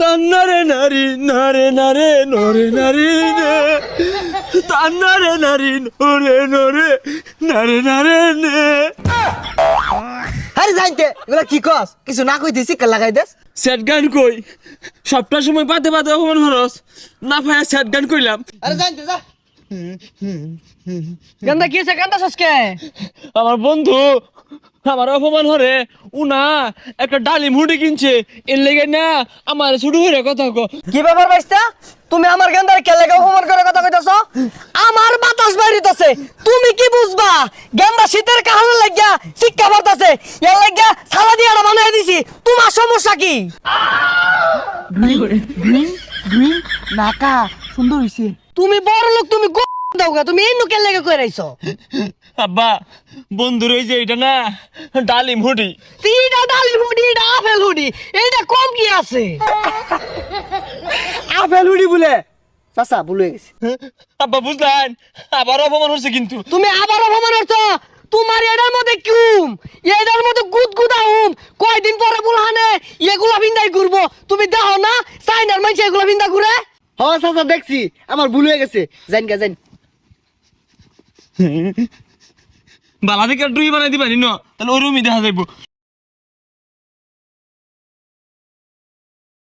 তান্নারে নারী নারে নারে নরে নারী নে তান্নারে নারী নরে নরে নারে নারে নে। আরে জানতে এগুলা কি কস কিছু না কই দিছি কে লাগাই দেস স্যাড গান কই সবটা সময় পাতে পাতে অপমান হরস না ভাইয়া স্যাড গান কইলাম। আরে জানতে যা গান্দা কি আছে গান্দা সসকে আমার বন্ধু আমার অপমান হরে উনা একটা ডালিম হুডি কিনছে এর লেগে না আমার শুরু হয়ে কথা কো। কি ব্যাপার বাইস্তা তুমি আমার গান্দার কে লাগা অপমান করে কথা কইতাছো আমার বাতাস বাইরিতাছে তুমি কি বুঝবা গান্দা শীতের কারণে লাগিয়া শিক্ষা পড়তাছে এর লাগিয়া সালা দিয়াটা বানাই দিছি তোমার সমস্যা কি গ্রিন গ্রিন নাকা সুন্দর হইছে তুমি বড় লোক তুমি দাওগা তুমি এই নুকের লেগে কইরাইছো আব্বা বন্ধুর ওই যে এটা না ডালিম হুডি তিনটা ডালিম হুডি এটা আপেল হুডি এইটা কম কি আছে আপেল হুডি বলে চাচা ভুলে গেছি আব্বা বুঝলেন আবার অপমান হচ্ছে কিন্তু। তুমি আবার অপমান হচ্ছ তোমার এটার মধ্যে কিউম এটার মধ্যে গুদগুদা কয়দিন পরে বুলহানে এগুলা ভিন্দাই ঘুরবো তুমি দেখো না চাইনার মাইছে এগুলা ভিন্দা ঘুরে হ্যাঁ চাচা দেখছি আমার ভুল হয়ে গেছে জান বালা থেকে ডুই বানাই দিবা নি ন তাহলে ওই রুমই দেখা যাইব।